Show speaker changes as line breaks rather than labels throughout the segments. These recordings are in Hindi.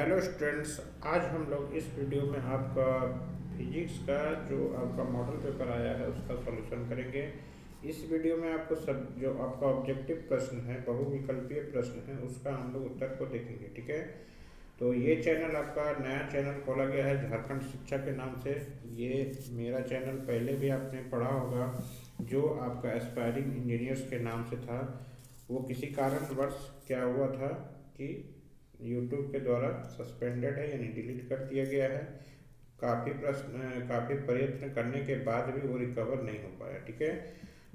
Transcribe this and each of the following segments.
हेलो स्टूडेंट्स, आज हम लोग इस वीडियो में आपका फिजिक्स का जो आपका मॉडल पेपर आया है उसका सॉल्यूशन करेंगे। इस वीडियो में आपको सब जो आपका ऑब्जेक्टिव प्रश्न है, बहुविकल्पीय प्रश्न है, उसका हम लोग उत्तर को देखेंगे। ठीक है, तो ये चैनल आपका नया चैनल खोला गया है झारखंड शिक्षा के नाम से। ये मेरा चैनल पहले भी आपने पढ़ा होगा, जो आपका एस्पायरिंग इंजीनियर्स के नाम से था। वो किसी कारणवश क्या हुआ था कि यूट्यूब के द्वारा सस्पेंडेड है, यानी डिलीट कर दिया गया है। काफ़ी प्रयत्न करने के बाद भी वो रिकवर नहीं हो पाया। ठीक है,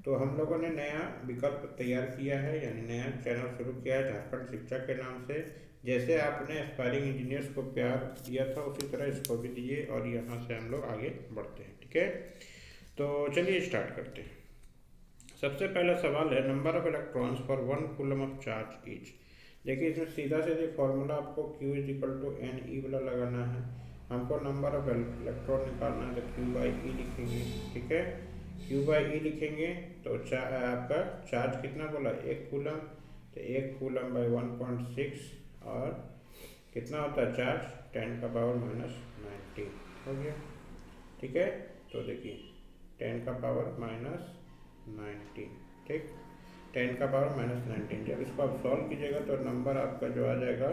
तो हम लोगों ने नया विकल्प तैयार किया है, यानी नया चैनल शुरू किया है झारखंड शिक्षा के नाम से। जैसे आपने एस्पायरिंग इंजीनियर्स को प्यार दिया था, उसी तरह इसको भी दिए और यहाँ से हम लोग आगे बढ़ते हैं। ठीक है, तो चलिए स्टार्ट करते हैं। सबसे पहला सवाल है, number of electrons for 1 coulomb of charge each. देखिए, इसमें सीधा सीधे फॉर्मूला आपको Q = NE वाला लगाना है। हमको नंबर ऑफ इलेक्ट्रॉन निकालना है, तो Q/E लिखेंगे। ठीक है, Q/E लिखेंगे तो आपका चार्ज कितना बोला, 1 कूलम, तो 1 कूलम/1.6 और कितना होता है चार्ज, 10⁻⁻⁹ हो गया। ठीक है, तो देखिए 10⁻⁻⁹, ठीक, 10⁻⁻⁹। जब इसको आप सॉल्व कीजिएगा तो नंबर आपका जो आ जाएगा,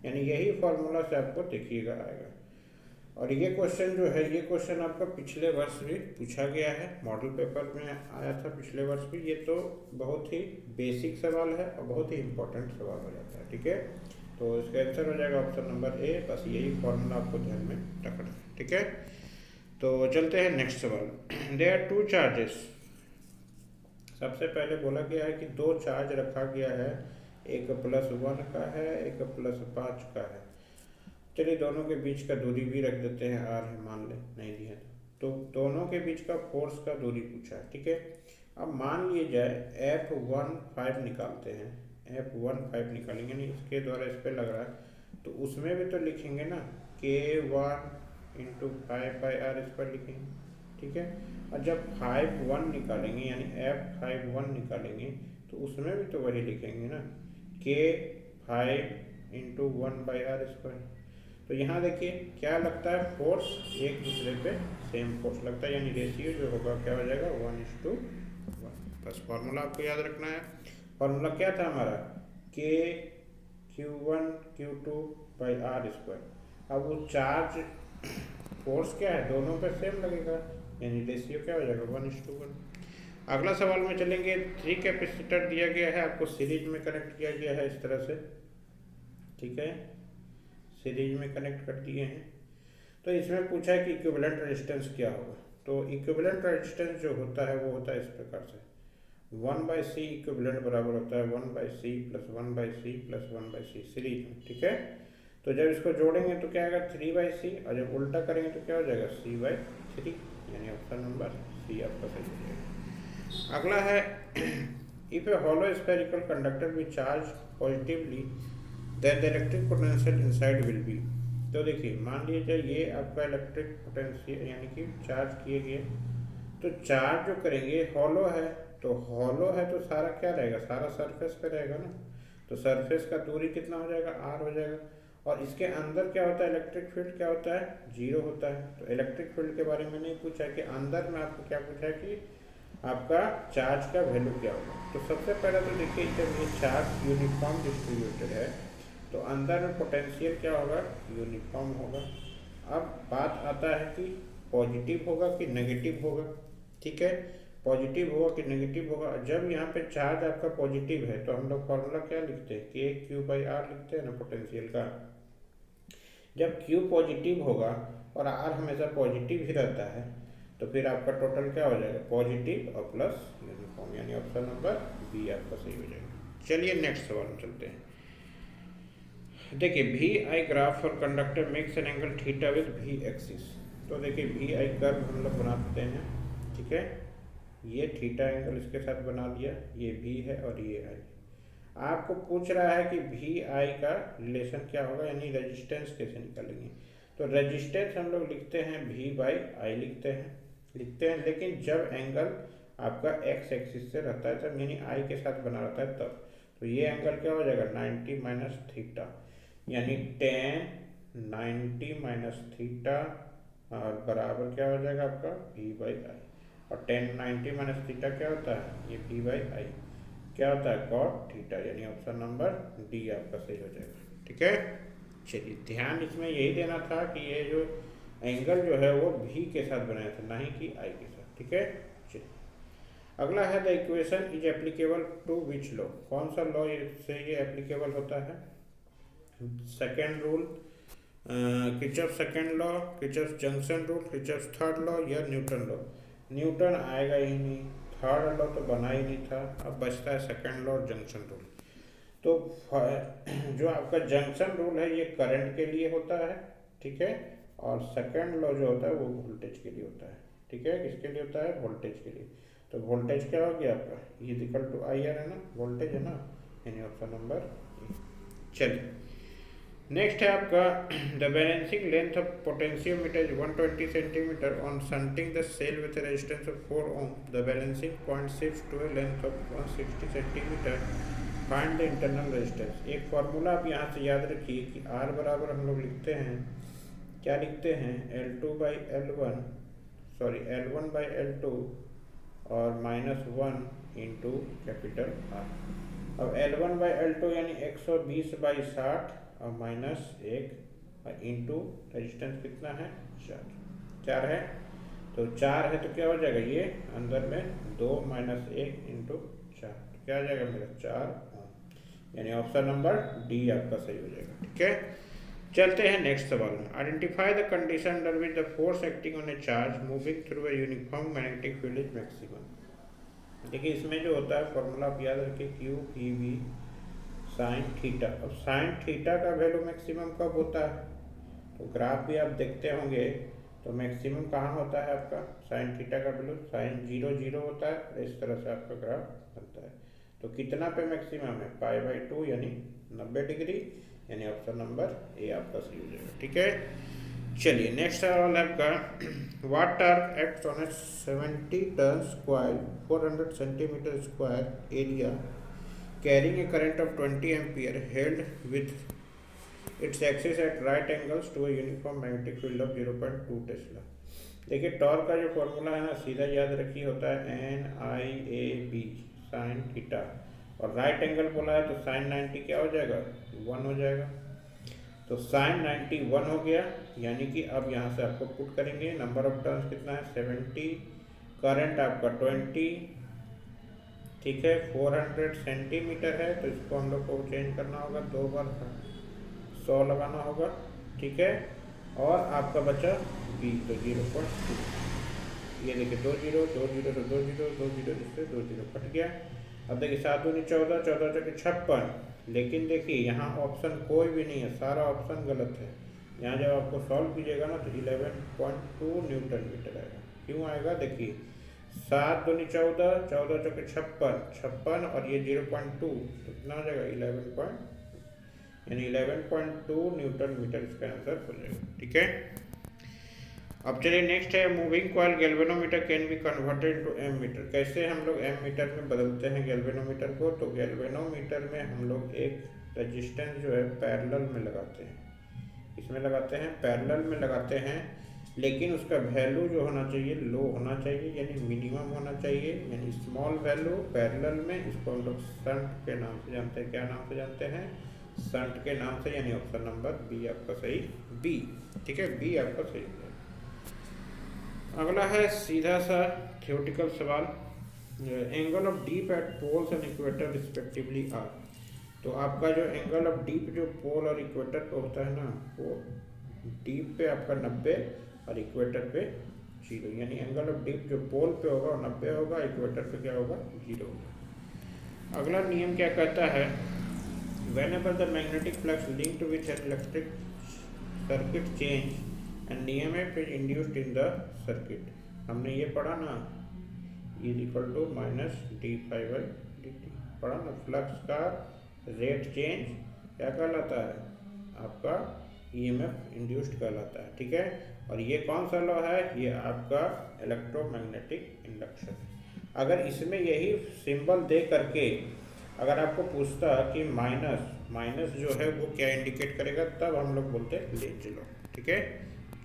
यानी यही फॉर्मूला से आपको देखिएगा आएगा। और ये क्वेश्चन जो है, ये क्वेश्चन आपका पिछले वर्ष भी पूछा गया है, मॉडल पेपर में आया था पिछले वर्ष भी। ये तो बहुत ही बेसिक सवाल है और बहुत ही इंपॉर्टेंट सवाल हो जाता है। ठीक है, तो इसका आंसर हो जाएगा ऑप्शन नंबर ए। बस यही फॉर्मूला आपको ध्यान में रखना है। ठीक है, तो चलते हैं नेक्स्ट सवाल। There are 2 charges. सबसे पहले बोला गया है कि 2 चार्ज रखा गया है, एक +1 का है, एक +5 का है। चलिए दोनों के बीच का दूरी भी रख देते हैं, r है मान ले, नहीं दिया तो दोनों के बीच का फोर्स का दूरी पूछा है। ठीक है, अब मान लिए जाए F15 निकालते हैं, F15 निकालेंगे, नहीं इसके द्वारा इस पर लग रहा है, तो उसमें भी तो लिखेंगे ना K1 × 5πr² लिखेंगे। ठीक है, और जब 51 निकालेंगे, यानी F51 निकालेंगे, तो उसमें भी तो वही लिखेंगे ना, K5 × 1/r²। तो यहाँ देखिए क्या लगता है, फोर्स एक दूसरे पे सेम फोर्स लगता है, यानी रेशियो जो होगा क्या हो जाएगा, 1:1। बस फॉर्मूला आपको याद रखना है। फॉर्मूला क्या था हमारा, Q1Q2/r²। अब वो चार्ज फोर्स क्या है, दोनों पे सेम लगेगा, यानी रेशियो क्या हो जाएगा, 1:1। अगला सवाल में चलेंगे। 3 कैपेसिटर दिया गया है, आपको सीरीज में कनेक्ट किया गया है इस तरह से। ठीक है, सीरीज में कनेक्ट कर दिए हैं। तो इसमें पूछा है कि इक्विवेलेंट रेजिस्टेंस क्या होगा। तो इक्विवेलेंट रेजिस्टेंस जो होता है वो होता है इस प्रकार से, 1/C इक्विवेलेंट बराबर होता है 1/C + 1/C + 1/C सीरीज में। ठीक है, तो जब इसको जोड़ेंगे तो क्या आएगा, 3/C, और जब उल्टा करेंगे तो क्या हो जाएगा, C/3, यानी ऑप्शन नंबर सी आपका सही हो जाएगा। अगला है, if a hollow spherical conductor be charge positively then the electric potential inside will be. तो देखिए मान लीजिए ये आपका इलेक्ट्रिक पोटेंशियल यानी कि चार्ज किए गए, तो चार्ज जो करेंगे हॉलो है, तो हॉलो है तो सारा क्या रहेगा, सारा सरफेस पे रहेगा ना, तो सरफेस का दूरी कितना हो जाएगा, r हो जाएगा। और इसके अंदर क्या होता है, इलेक्ट्रिक फील्ड क्या होता है, 0 होता है। तो इलेक्ट्रिक फील्ड के बारे में नहीं पूछा है कि अंदर में आपको क्या पूछा है कि आपका चार्ज का वैल्यू क्या होगा। तो सबसे पहले तो देखिए, जब ये चार्ज यूनिफॉर्म डिस्ट्रीब्यूटेड है तो अंदर में पोटेंशियल क्या होगा, यूनिफॉर्म होगा। अब बात आता है कि पॉजिटिव होगा कि नेगेटिव होगा। ठीक है, पॉजिटिव होगा कि नेगेटिव होगा। जब यहाँ पे चार्ज आपका पॉजिटिव है तो हम लोग फॉर्मूला क्या लिखते हैं, KQ/R लिखते हैं ना पोटेंशियल का। जब Q पॉजिटिव होगा और R हमेशा पॉजिटिव ही रहता है, तो फिर आपका टोटल क्या हो जाएगा, पॉजिटिव और प्लस यूनिफॉर्म, यानी ऑप्शन नंबर बी आपका सही हो जाएगा। चलिए नेक्स्ट सवाल में चलते हैं। देखिए VI graph for conductor makes an angle theta with V axis. तो देखिए VI कर्व हम लोग बनाते हैं। ठीक है, ये थीटा एंगल इसके साथ बना दिया, ये V है और ये I। आपको पूछ रहा है कि VI का रिलेशन क्या होगा, यानी रेजिस्टेंस कैसे निकालेंगे। तो रेजिस्टेंस हम लोग लिखते हैं V/I लिखते हैं, लेकिन जब एंगल आपका x एक्सिस से रहता है तब, यानी I के साथ बना रहता है तब। तो ये एंगल क्या हो जाएगा, 90 - थीटा, यानी tan 90 माइनस थीटा और बराबर क्या हो जाएगा आपका V/I। और 1090 माइनस थीटा क्या होता है, ये V/I क्या होता है cot थीटा, यानी ऑप्शन नंबर डी आपका सही हो जाएगा। ठीक है, चलिए ध्यान इसमें यही देना था कि ये जो एंगल जो है वो V के साथ बनाया था, ना ही कि I के साथ। ठीक है, चलिए अगला है the equation is applicable to which law, कौन सा लॉ से ये एप्लीकेबल होता है। Second rule, Kirchhoff second law, Kirchhoff junction rule, Kirchhoff third law या न्यूटन लॉ। न्यूटन आएगा ही नहीं, थर्ड लॉ तो बना ही नहीं था, अब बचता है सेकेंड लॉ और जंक्शन रूल। तो जो आपका जंक्शन रूल है ये करंट के लिए होता है, ठीक है, और सेकेंड लॉ जो होता है वो वोल्टेज के लिए होता है। ठीक है, किसके लिए होता है, वोल्टेज के लिए। तो वोल्टेज क्या हो गया आपका, ये इक्वल टू IR है ना, वोल्टेज है ना, यानी ऑप्शन नंबर ए। चलिए नेक्स्ट है आपका the balancing length of potentiometer is 120 centimetre on shunting the cell with resistance of 4 ohm, the balancing point shifts to a length of 160 centimetre, find the internal resistance. एक फार्मूला आप यहाँ से याद रखिए कि R बराबर हम लोग लिखते हैं, क्या लिखते हैं, L2/L1 सॉरी L1/L2 और -1 इंटू कैपिटल R। अब L1/L2 यानी 120/60 और -1 इंटू रेजिस्टेंस कितना है, 4 है, तो 4 है तो क्या हो जाएगा, ये अंदर में 2 - 1 इंटू 4 तो क्या आ जाएगा मेरा 4 ओम, यानी ऑप्शन नंबर डी आपका सही हो जाएगा। ठीक है, चलते हैं नेक्स्ट सवाल में। Identify the condition under which the force acting on A charge moving through a uniform magnetic field is maximum. देखिए इसमें जो होता है फॉर्मूला आप याद रखिए, QEV साइन थीटा। अब साइन थीटा का वैल्यू मैक्सिमम कब होता है, तो ग्राफ भी आप देखते होंगे, तो मैक्सिमम कहाँ होता है आपका, साइन थीटा का वैल्यू साइन 0 0 होता है, इस तरह से आपका ग्राफ बनता है। तो कितना पे मैक्सिमम है, π/2 यानी 90 डिग्री, यानी ऑप्शन नंबर ए आपका सही हो जाएगा। ठीक है, चलिए नेक्स्ट सवाल है आपका what torque acts on a 70 turn square 400 centimetre square area carrying a current of 20 ampere held with its axis at right angles to a uniform magnetic field of 0.2 Tesla. देखिए टॉर्क का जो फॉर्मूला है ना, सीधा याद रखिए होता है NIAB साइन थीटा, और राइट एंगल बोला है तो साइन 90 क्या हो जाएगा, 1 हो जाएगा। तो साइन 90 1 हो गया, यानी कि अब यहाँ से आपको पुट करेंगे, नंबर ऑफ टर्न्स कितना है 70, करंट आपका 20, ठीक है, 400 सेंटीमीटर है, तो इसको हम लोग को चेंज करना होगा, 2 बार 100 लगाना होगा। ठीक है, और आपका बचा B, तो 0.2, ये देखिए 2 0 2 0 तो 2 0 2 0 जिससे 2 0 कट गया। अब देखिए 7 दूनी 14 14 चौके 56, लेकिन देखिए यहाँ ऑप्शन कोई भी नहीं है, सारा ऑप्शन गलत है। यहाँ जब आपको सॉल्व कीजिएगा ना तो 11.2 न्यूटन मीटर आएगा। क्यों आएगा, देखिए 7 दूनी 14 14 चौके 56 और ये 0.2 तो कितना हो जाएगा 11 यानी 11.2 न्यूटन मीटर इसका आंसर हो जाएगा। ठीक है, अब चलिए नेक्स्ट है moving coil galvanometer can be converted to ammeter. कैसे हम लोग एम मीटर में बदलते हैं गैल्वेनोमीटर को, तो गैल्वेनोमीटर में हम लोग एक रेजिस्टेंस जो है पैरेलल में लगाते हैं, इसमें लगाते हैं पैरेलल में लगाते हैं, लेकिन उसका वैल्यू जो होना चाहिए लो होना चाहिए, यानी मिनिमम होना चाहिए, यानी स्मॉल वैल्यू पैरेलल में। इसको हम लोग शंट के नाम से जानते हैं, क्या नाम से जानते हैं, शंट के नाम से, यानी ऑप्शन नंबर बी आपका सही, बी। ठीक है, बी आपका सही है। अगला है सीधा सा थ्योरेटिकल सवाल, angle of dip at poles and equator respectively are. तो आपका जो एंगल ऑफ डीप जो पोल और इक्वेटर पे होता है ना, वो डीप पे आपका 90 और इक्वेटर पे 0, यानी एंगल ऑफ डीप जो पोल पे होगा 90 होगा, इक्वेटर पे क्या होगा 0 होगा। अगला नियम क्या कहता है, whenever the magnetic flux linked with an electric circuit change and EMF is induced in the circuit। हमने ये पढ़ा ना, is equal to -d∅dt पढ़ा ना, फ्लक्स का रेट चेंज क्या कहलाता है, आपका EMF इंड्यूस्ड कहलाता है। ठीक है, और ये कौन सा लॉ है, ये आपका इलेक्ट्रोमैग्नेटिक इंडक्शन। अगर इसमें यही सिंबल दे करके अगर आपको पूछता कि माइनस माइनस जो है वो क्या इंडिकेट करेगा, तब हम लोग बोलते हैं ले चलो। ठीक है,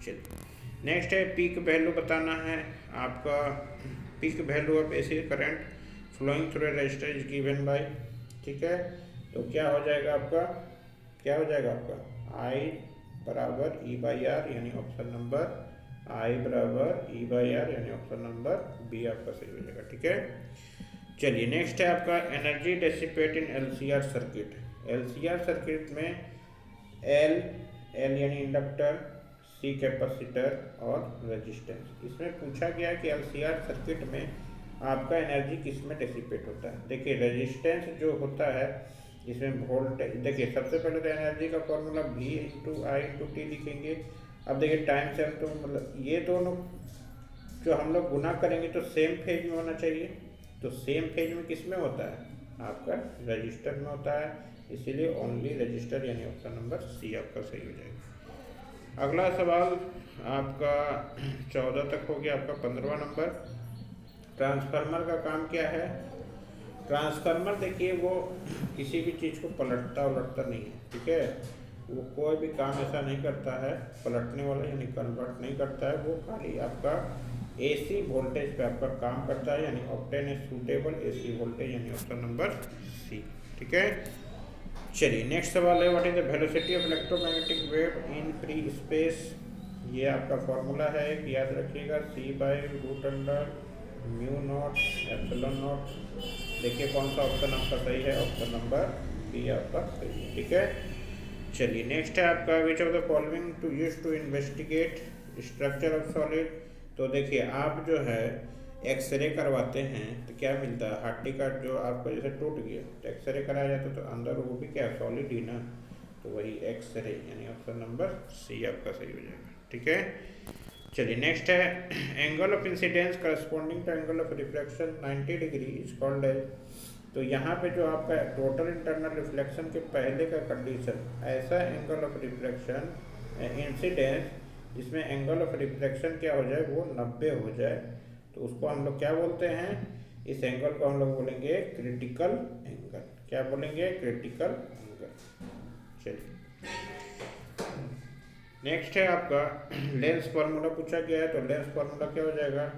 चलिए नेक्स्ट है पीक वैल्यू बताना है आपका। Peak value of AC current flowing through register is given by. ठीक है, तो क्या हो जाएगा आपका, क्या हो जाएगा आपका आई बराबर ई बाई आर, यानी ऑप्शन नंबर आई बराबर ई बाई आर, यानी ऑप्शन नंबर बी आपका सही हो जाएगा। ठीक है, चलिए नेक्स्ट है आपका एनर्जी डेसिपेट इन एलसीआर सर्किट। एलसीआर सर्किट में एल एल यानी इंडक्टर, सी कैपेसिटर और रेजिस्टेंस। इसमें पूछा गया है कि एलसीआर सर्किट में आपका एनर्जी किस में डेसिपेट होता है। देखिए रेजिस्टेंस जो होता है इसमें वोल्टेज, देखिए सबसे पहले तो एनर्जी का फॉर्मूला V इंटू आई इंटू टी लिखेंगे। अब देखिए टाइम से हम तो मतलब ये दोनों जो हम लोग गुना करेंगे तो सेम फेज में होना चाहिए। तो सेम फेज में किस में होता है, आपका रजिस्टर में होता है, इसीलिए ओनली रजिस्टर यानी ऑप्शन नंबर सी आपका सही हो जाएगा। अगला सवाल आपका 14 तक हो गया। आपका 15वां नंबर, ट्रांसफार्मर का काम क्या है। ट्रांसफार्मर देखिए वो किसी भी चीज़ को पलटता उलटता नहीं है। ठीक है, वो कोई भी काम ऐसा नहीं करता है पलटने वाला, यानी कन्वर्ट नहीं करता है। वो खाली आपका एसी वोल्टेज पे आपका काम करता है, यानी obtain a suitable AC voltage, यानी ऑप्शन नंबर सी। ठीक है, चलिए नेक्स्ट सवाल है what is the velocity of electromagnetic wave in free space. ये आपका फॉर्मूला है, याद रखिएगा C by root under mu naught epsilon naught. देखिए कौन सा ऑप्शन आपका सही है, ऑप्शन नंबर बी आपका सही है। ठीक है, चलिए नेक्स्ट है आपका which of the following to use to investigate structure of solid. तो देखिए आप जो है एक्सरे करवाते हैं तो क्या मिलता है, हड्डी का जो आपका जैसे टूट गया तो एक्सरे कराया जाता है, तो अंदर वो भी क्या सॉलिड ही ना, तो वही एक्सरे, यानी ऑप्शन नंबर सी आपका सही हो जाएगा। ठीक है, चलिए नेक्स्ट है angle of incidence corresponding to angle of reflection 90 degree is called as. तो यहाँ पे जो आपका टोटल इंटरनल रिफ्लेक्शन के पहले का कंडीशन, ऐसा एंगल ऑफ रिफ्लेक्शन इंसिडेंस जिसमें एंगल ऑफ रिफ्लेक्शन क्या हो जाए, वो 90 हो जाए, तो उसको हम लोग क्या बोलते हैं, इस एंगल को हम लोग बोलेंगे क्रिटिकल एंगल। क्या बोलेंगे, क्रिटिकल एंगल। चलिए नेक्स्ट है आपका लेंस फार्मूला पूछा गया है। तो लेंस फार्मूला क्या हो जाएगा,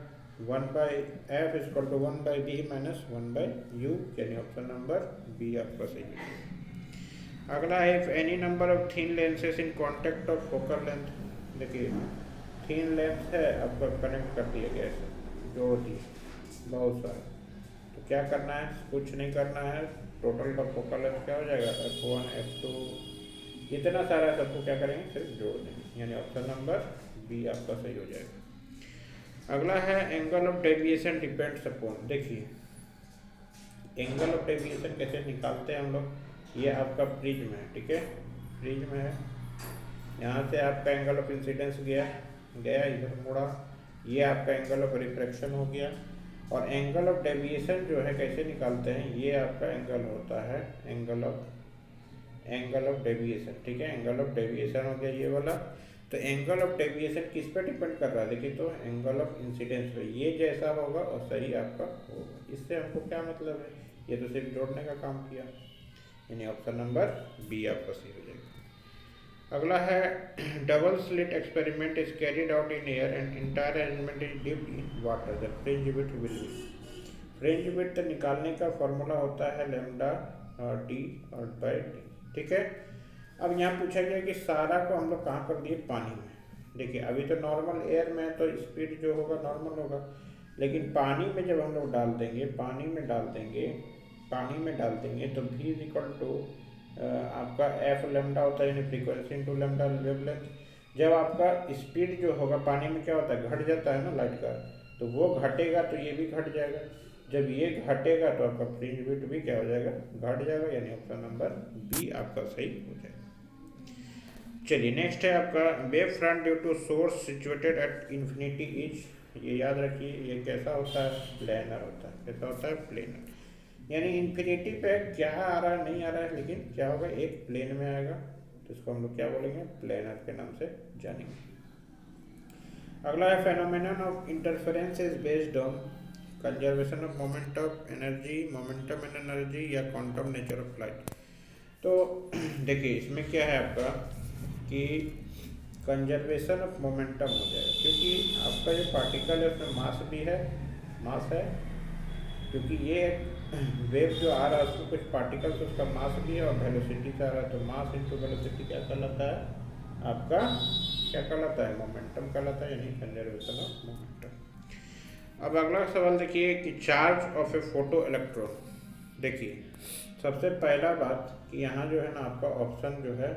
1/f equal to 1/b minus 1/u, यानी ऑप्शन नंबर बी आपका सही है। अगला है if any number of thin lenses in contact of focal length. देखिए थिन लेंस है आपका, कनेक्ट कर दिया गया है, जोड़ दिए बहुत सारे, तो क्या करना है, कुछ नहीं करना है, टोटल का फोकल लेंथ क्या हो जाएगा f1 f2 इतना सारा सबको क्या करेंगे, सिर्फ जोड़ देंगे, यानी ऑप्शन नंबर बी आपका सही हो जाएगा। अगला है angle of deviation depends upon. देखिए एंगल ऑफ डेविएशन कैसे निकालते हैं हम लोग, ये आपका प्रिज्म है। ठीक है, प्रिज्म है, यहाँ से आपका एंगल ऑफ इंसिडेंस गया इधर मुड़ा, ये आपका एंगल ऑफ रिफ्रैक्शन हो गया। और एंगल ऑफ डेविएशन जो है कैसे निकालते हैं, ये आपका एंगल होता है एंगल ऑफ डेविएशन। ठीक है, एंगल ऑफ डेविएशन हो गया ये वाला। तो एंगल ऑफ डेविएशन किस पे डिपेंड कर रहा है, देखिए तो एंगल ऑफ इंसिडेंस पे, ये जैसा होगा और सही आपका होगा। इससे हमको क्या मतलब है, ये तो सिर्फ जोड़ने का काम किया, यानी ऑप्शन नंबर बी आपका सही हो जाएगा। अगला है double slit experiment is carried out in air and entire arrangement is dipped in water, the fringe width will be. Fringe width निकालने का फॉर्मूला होता है लैम्डा डी और बाई डी। ठीक है, अब यहाँ पूछा गया कि सारा को हम लोग कहाँ कर दिए, पानी में। देखिए अभी तो नॉर्मल एयर में तो स्पीड जो होगा नॉर्मल होगा, लेकिन पानी में जब हम लोग डाल देंगे, पानी में डाल देंगे तो v इज इक्वल टू आपका एफ लेमडा होता है, यानी फ्रीक्वेंसी इंटू लेमडा वेवलेंथ। जब आपका स्पीड जो होगा पानी में क्या होता है, घट जाता है ना लाइट का, तो वो घटेगा तो ये भी घट जाएगा। जब ये घटेगा तो आपका फ्रिंज विड्थ भी क्या हो जाएगा, घट जाएगा, यानी ऑप्शन नंबर बी आपका सही हो जाएगा। चलिए नेक्स्ट है आपका wave front due to source situated at infinity is, ये याद रखिए ये कैसा होता है, प्लेनर होता है। कैसा होता है, प्लेनर, यानी इन्फिनिटी पे क्या आ रहा है नहीं आ रहा है, लेकिन क्या होगा, एक प्लेन में आएगा, तो इसको हम लोग क्या बोलेंगे, प्लेनर के नाम से जानेंगे। अगला है phenomenon of interference is based on. Conservation of moment of energy, momentum and energy या क्वांटम नेचर ऑफ लाइट। तो देखिए इसमें क्या है आपका कि कंजर्वेशन ऑफ मोमेंटम हो जाएगा, क्योंकि आपका जो पार्टिकल है उसमें मास भी है, मास है, क्योंकि ये वेव जो आ रहा है उसमें कुछ पार्टिकल्स, उसका मास भी है और वेलोसिटी से आ रहा है, तो मास इंटू वेलोसिटी क्या कहलाता है आपका, क्या कहलाता है, मोमेंटम कहलाता है, यानी कंजर्वेशन ऑफ मोमेंटम। अब अगला सवाल देखिए कि charge of A photo electron. देखिए सबसे पहला बात कि यहाँ जो है ना आपका ऑप्शन जो है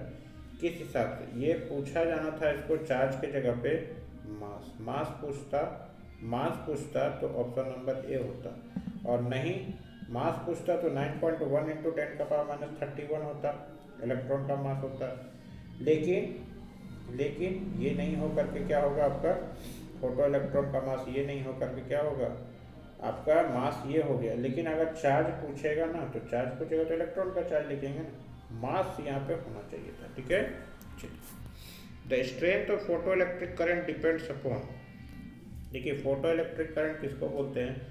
किस हिसाब से ये पूछा जाना था, इसको चार्ज के जगह पे मास पूछता तो ऑप्शन नंबर ए होता, और नहीं मास पूछता तो 9.1 इंटू 10⁻³ होता, इलेक्ट्रॉन का मास होता। लेकिन ये नहीं हो करके क्या होगा आपका, फोटो इलेक्ट्रॉन का मास ये नहीं हो करके क्या होगा आपका मास ये हो गया। लेकिन अगर चार्ज पूछेगा ना तो चार्ज पूछेगा तो इलेक्ट्रॉन का चार्ज लिखेंगे ना, मास यहाँ पे होना चाहिए था, ठीक है। The strength of photo electric current depends upon, देखिए फोटो इलेक्ट्रिक करंट किसको बोलते हैं,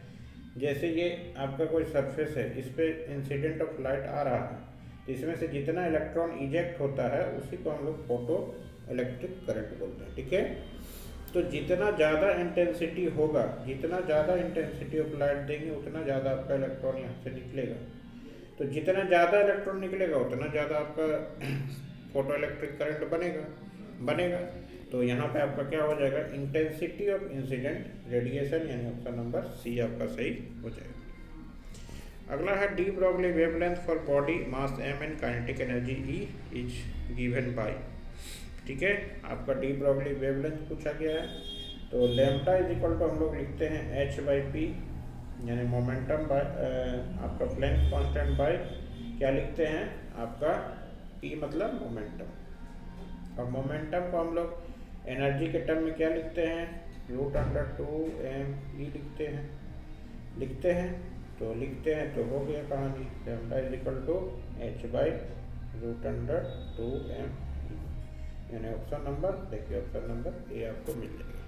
जैसे ये आपका कोई सरफेस है, इस पर इंसिडेंट ऑफ लाइट आ रहा है, तो इसमें से जितना इलेक्ट्रॉन इजेक्ट होता है उसी को हम लोग फोटो इलेक्ट्रिक करंट बोलते हैं, ठीक है। तो जितना ज़्यादा इंटेंसिटी होगा, जितना ज़्यादा इंटेंसिटी ऑफ लाइट देंगे उतना ज़्यादा आपका इलेक्ट्रॉन यहाँ से निकलेगा, तो जितना ज़्यादा इलेक्ट्रॉन निकलेगा उतना ज़्यादा आपका फोटो इलेक्ट्रिक करंट बनेगा। तो यहाँ पे आपका क्या हो जाएगा, इंटेंसिटी ऑफ इंसिडेंट रेडिएशन, यानी ऑप्शन नंबर सी आपका सही हो जाएगा। अगला है de Broglie wavelength for body mass m and kinetic energy E is given by, ठीक है। आपका डी ब्रॉगली वेवलेंथ पूछा गया है, तो लैम्डा इज इक्वल टू हम लोग लिखते हैं h/p, यानी मोमेंटम बाय आपका प्लैंक कांस्टेंट बाय क्या लिखते हैं आपका p मतलब मोमेंटम, और मोमेंटम को हम लोग एनर्जी के टर्म में क्या लिखते हैं, √2m e लिखते हैं तो हो गया कहानी, lambda is equal to h/√2m, यानी ऑप्शन नंबर देखिए, ऑप्शन नंबर ए आपको मिल जाएगा।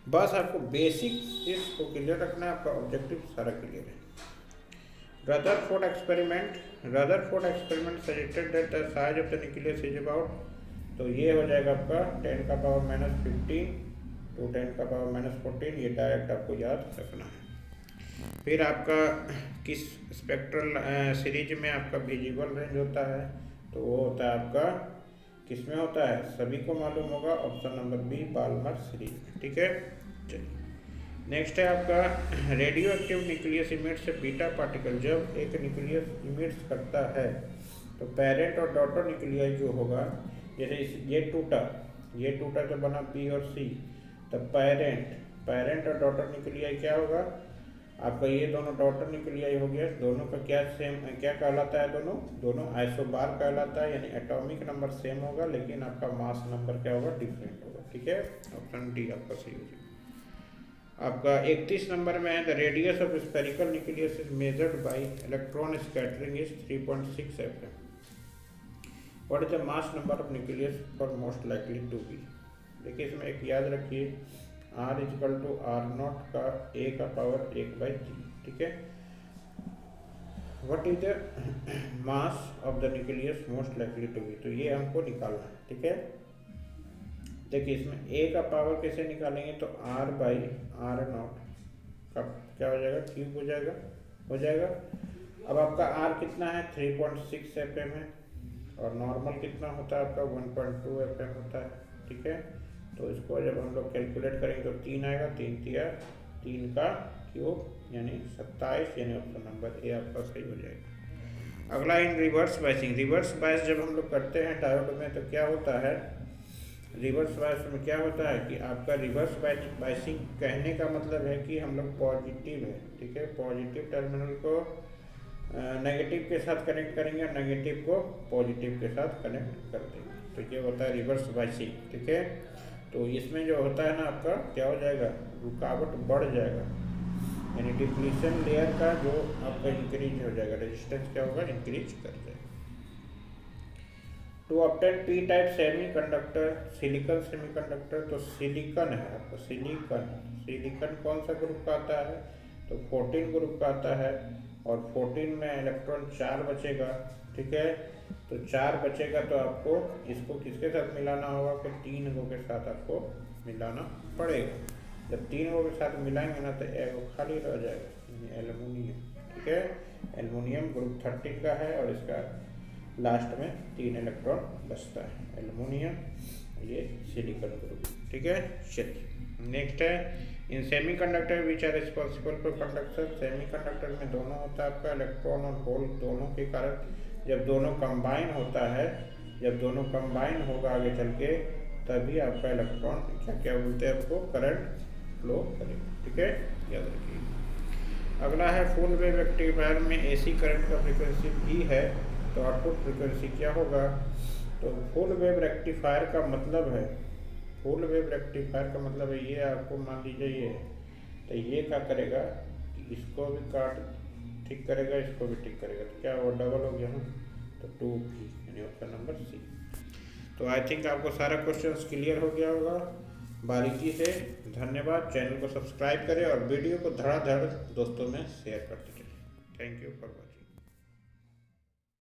बस आपको बेसिक इसको क्लियर रखना है, आपका ऑब्जेक्टिव सारा क्लियर है। Rutherford experiment suggested that the size of the nucleus is about, तो ये हो जाएगा आपका 10⁻⁻15 टू 10⁻⁻14, ये डायरेक्ट आपको याद रखना है। फिर आपका किस स्पेक्ट्रल सीरीज में आपका विजिबल रेंज होता है, तो वो होता है आपका किस में होता है, सभी को मालूम होगा, option number B Balmer series में, ठीक है। चलिए नेक्स्ट है आपका radio active nucleus emits a beta particle. जब एक न्यूक्लियस इमिट्स करता है तो पेरेंट और डॉटर न्यूक्लियस जो होगा, जैसे ये टूटा तो बना बी और सी, तो पेरेंट और डॉटर न्यूक्लियाई क्या होगा आपका, ये दोनों डॉटर न्यूक्लियाई हो गया, दोनों का क्या कहलाता है, दोनों आइसोबार कहलाता है, यानी एटॉमिक नंबर सेम होगा लेकिन आपका मास नंबर क्या होगा, डिफरेंट होगा, ठीक है। ऑप्शन डी आपका सही हो जाएगा। आपका 31 नंबर में है the radius of spherical nucleus is measured by electron scattering is 3.6 FM। What is the mass number of nucleus for most likely to be. देखिए इसमें एक याद रखिए, R is equal to R0 का a का पावर 1/3, ठीक है। What is the mass of the nucleus most likely to be, तो ये हमको निकालना है, ठीक है। देखिए इसमें a का पावर कैसे निकालेंगे, तो R/R0 का क्या हो जाएगा, क्यूब हो जाएगा। अब आपका R कितना है, 3.6 FM है, और नॉर्मल कितना होता है आपका 1.2 FM होता है, ठीक है। तो इसको जब हम लोग कैलकुलेट करेंगे तो 3 आएगा, 3 का क्यूब यानी 27, यानी ऑप्शन नंबर ए आपका सही हो जाएगा। अगला इन रिवर्स बायस जब हम लोग करते हैं डायोड में तो क्या होता है, रिवर्स बायस में क्या होता है कि आपका रिवर्स बायसिंग कहने का मतलब है कि हम लोग पॉजिटिव है, ठीक है, पॉजिटिव टर्मिनल को नेगेटिव के साथ कनेक्ट करेंगे और नेगेटिव को पॉजिटिव के साथ कनेक्ट कर देंगे, तो ये होता है रिवर्स बायसिंग, ठीक है। तो इसमें जो होता है ना आपका क्या हो जाएगा, रुकावट बढ़ जाएगा, यानी डिप्लीशन लेयर का जो आपका इंक्रीज हो जाएगा, रेजिस्टेंस क्या होगा, इंक्रीज कर जाएगा। To obtain P type silicon semiconductor, तो सिलिकॉन है आपका, सिलिकॉन कौन सा ग्रुप का आता है, तो 14 ग्रुप का आता है और 14 में इलेक्ट्रॉन 4 बचेगा, ठीक है। तो 4 बचेगा तो आपको इसको किसके साथ मिलाना होगा, तो 3 गो के साथ आपको मिलाना पड़ेगा। जब 3 गो के साथ मिलाएंगे ना तो एगो खाली रह जाएगा, एल्युमिनियम, ठीक है। एल्युमिनियम ग्रुप 13 का है और इसका लास्ट में 3 इलेक्ट्रॉन बचता है, एल्युमिनियम, ये सिलिकॉन ग्रुप, ठीक है। चलिए नेक्स्ट है, in semiconductor which are responsible for conduction. Semiconductor में दोनों होता है आपका, इलेक्ट्रॉन और होल दोनों के कारण। जब दोनों कंबाइन होता है, जब दोनों कंबाइन होगा आगे चल के, तभी आपका इलेक्ट्रॉन क्या बोलते हैं आपको, करंट फ्लो करेगा, ठीक है, याद रखिए। अगला है फुल वेव रेक्टिफायर में एसी करंट का फ्रीक्वेंसी भी है, तो आउटपुट फ्रीक्वेंसी क्या होगा। तो फुल वेव रेक्टिफायर का मतलब है, फुल वेव रेक्टिफायर का मतलब है ये, आपको मान लीजिए ये, तो ये क्या करेगा कि इसको भी काट ठीक करेगा, इसको भी ठीक करेगा, तो क्या वो डबल हो गया ना, तो 2p यानी ऑप्शन नंबर सी। तो आई थिंक आपको सारा क्वेश्चंस क्लियर हो गया होगा बारीकी से। धन्यवाद, चैनल को सब्सक्राइब करें और वीडियो को धड़ाधड़ दोस्तों में शेयर करते रहें। Thank you for watching.